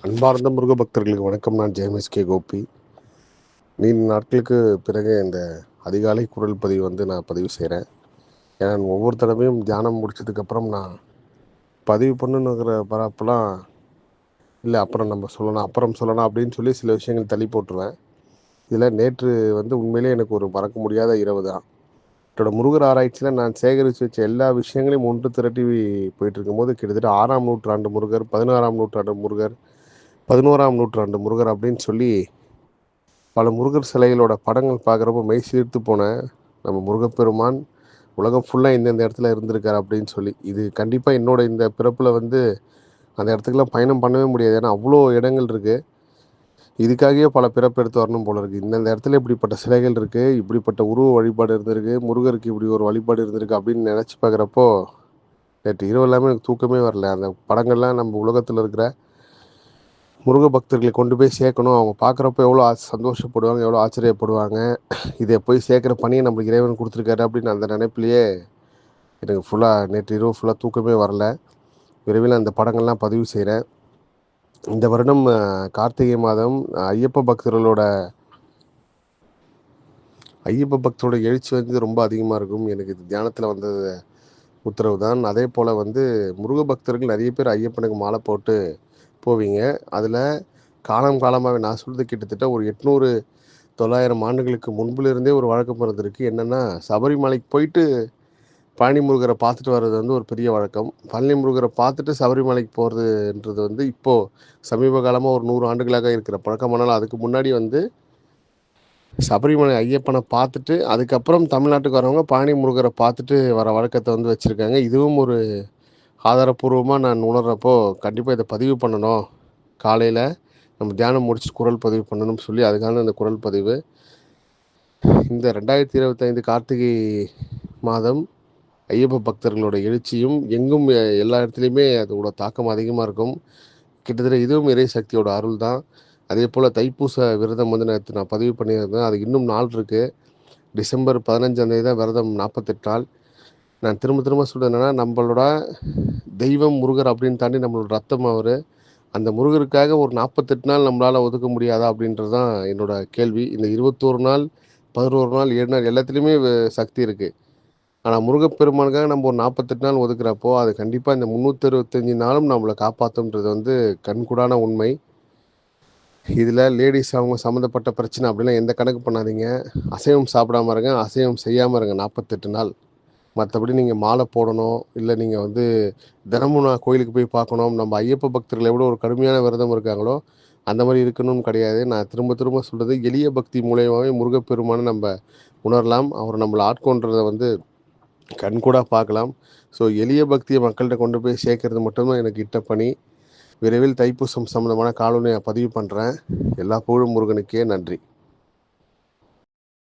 அன்பார்ந்த முருக பக்தர்களுக்கு வணக்கம். நான் ஜெயமஸ் கோபி. நீண்ட நாட்களுக்கு பிறகு இந்த அதிகாலை குரல் பதிவு நான் பதிவு செய்கிறேன். ஏன்னா ஒவ்வொரு தடவையும் தியானம் முடிச்சதுக்கப்புறம் நான் பதிவு பண்ணுங்கிற பரப்பெல்லாம் இல்லை, அப்புறம் சொல்லலாம் அப்படின்னு சொல்லி சில விஷயங்கள் தள்ளி போட்டுருவேன். இதில் நேற்று உண்மையிலே எனக்கு ஒரு மறக்க முடியாத இரவு தான். என்னோட முருகர் ஆராய்ச்சியில் நான் சேகரித்து வச்ச எல்லா விஷயங்களையும் ஒன்று திரட்டி போயிட்டு இருக்கும்போது கிட்டத்தட்ட 6ஆம் நூற்றாண்டு முருகர், 16ஆம் நூற்றாண்டு முருகர், 11ஆம் நூற்றாண்டு முருகர் அப்படின்னு சொல்லி பல முருகர் சிலைகளோட படங்கள் பார்க்குறப்போ மெய் சிலிர்த்து போனேன். நம்ம முருகப்பெருமான் உலகம் ஃபுல்லாக இந்தந்த இடத்துல இருந்திருக்காரு அப்படின்னு சொல்லி. இது கண்டிப்பாக என்னோட இந்த பிறப்பில் அந்த இடத்துக்குலாம் பயணம் பண்ணவே முடியாது. ஏன்னா அவ்வளோ இடங்கள் இருக்குது. இதுக்காகவே பல பிறப்பு எடுத்து வரணும் போல இருக்குது. இந்தந்த இடத்துல இப்படிப்பட்ட சிலைகள் இருக்குது, இப்படிப்பட்ட உருவ வழிபாடு இருந்திருக்கு, முருகருக்கு இப்படி ஒரு வழிபாடு இருந்திருக்கு அப்படின்னு நினச்சி பார்க்குறப்போ நேற்று இரவு எல்லாமே எனக்கு தூக்கமே வரல. அந்த படங்கள்லாம் நம்ம உலகத்தில் இருக்கிற முருக பக்தர்களை கொண்டு போய் சேர்க்கணும். அவங்க பார்க்குறப்ப எவ்வளோ சந்தோஷப்படுவாங்க, எவ்வளோ ஆச்சரியப்படுவாங்க. இதை போய் சேர்க்குற பணியை நம்மளுக்கு இறைவன் கொடுத்துருக்காரு அப்படின்னு அந்த நினைப்பிலேயே எனக்கு நேற்று இரவு ஃபுல்லாக தூக்கமே வரல. விரைவில் அந்த படங்கள்லாம் பதிவு செய்கிறேன். இந்த வருடம் கார்த்திகை மாதம் ஐயப்ப பக்தர்களோட எழுச்சி ரொம்ப அதிகமாக இருக்கும். எனக்கு இது தியானத்தில் வந்தது உத்தரவு தான். அதே போல் முருக பக்தர்கள் நிறைய பேர் ஐயப்பனுக்கு மாலை போட்டு போவீங்க. அதில் காலமாகவே நான் சொல்கிறது கிட்டத்தட்ட ஒரு 800 900 ஆண்டுகளுக்கு முன்பிலிருந்தே ஒரு வழக்கம் இருந்திருக்கு. என்னென்னா, சபரிமலைக்கு போயிட்டு பழனி முருகரை பார்த்துட்டு வர்றது ஒரு பெரிய வழக்கம். பழனி முருகரை பார்த்துட்டு சபரிமலைக்கு போகிறதுன்றது இப்போது சமீப காலமாக ஒரு 100 ஆண்டுகளாக இருக்கிற பழக்கமானாலும் அதுக்கு முன்னாடி சபரிமலை ஐயப்பனை பார்த்துட்டு அதுக்கப்புறம் தமிழ்நாட்டுக்கு வரவங்க பழனி முருகரை பார்த்துட்டு வர வழக்கத்தை வச்சுருக்காங்க. இதுவும் ஒரு ஆதாரப்பூர்வமாக நான் உணர்கிறப்போ கண்டிப்பாக இதை பதிவு பண்ணணும். காலையில் நம்ம தியானம் முடிச்சுட்டு குரல் பதிவு பண்ணணும்னு சொல்லி அதுக்கான இந்த குரல் பதிவு. இந்த 2025 கார்த்திகை மாதம் ஐயப்ப பக்தர்களோட எழுச்சியும் எங்கும் எல்லா இடத்துலையுமே அதோட தாக்கம் அதிகமாக இருக்கும். கிட்டத்தட்ட இதுவும் இறை சக்தியோட அருள் தான். அதே போல் தைப்பூச விரதம் நேற்று நான் பதிவு பண்ணியிருந்தேன். அது இன்னும் நாள் இருக்குது. டிசம்பர் 15ஆம் தேதி தான் விரதம், 48 நாள். நான் திரும்ப திரும்ப சொல்கிறது என்னென்னா, நம்மளோட தெய்வம் முருகர் அப்படின்னு தாண்டி நம்மளோட ரத்தம் அவர். அந்த முருகருக்காக ஒரு 48 நாள் நம்மளால் ஒதுக்க முடியாதா அப்படின்றது தான் என்னோட கேள்வி. இந்த 21 நாள், 11 நாள், 7 நாள் எல்லாத்துலேயுமே சக்தி இருக்குது. ஆனால் முருகப்பெருமானுக்காக நம்ம ஒரு 48 நாள் ஒதுக்குறப்போ அது கண்டிப்பாக இந்த 365 நாளும் நம்மளை காப்பாற்றுன்றது கண்கூடான உண்மை. இதில் லேடிஸ் அவங்க சம்மந்தப்பட்ட பிரச்சனை அப்படிலாம் எந்த கணக்கு பண்ணாதீங்க. அசைவம் சாப்பிடாம இருங்க, அசைவம் செய்யாமல் இருங்க 48 நாள். மற்றபடி நீங்கள் மாலை போடணும், இல்லை நீங்கள் தினமும் நான் கோயிலுக்கு போய் பார்க்கணும், நம்ம ஐயப்ப பக்தர்கள் எவ்வளோ ஒரு கடுமையான விரதம் இருக்காங்களோ அந்த மாதிரி இருக்கணும்னு கிடையாது. நான் திரும்ப திரும்ப சொல்கிறது, எளிய பக்தி மூலயமாவே முருகப்பெருமானை நம்ம உணரலாம். அவர் நம்மளை ஆட்கொண்டதை கண்கூடாக பார்க்கலாம். ஸோ எளிய பக்தியை மக்கள்கிட்ட கொண்டு போய் சேர்க்கறது மட்டும்தான் எனக்கு இட்ட பணி. விரைவில் தைப்பூசம் சம்மந்தமான காணொலியை பதிவு பண்ணுறேன். எல்லா புகழும் முருகனுக்கே. நன்றி.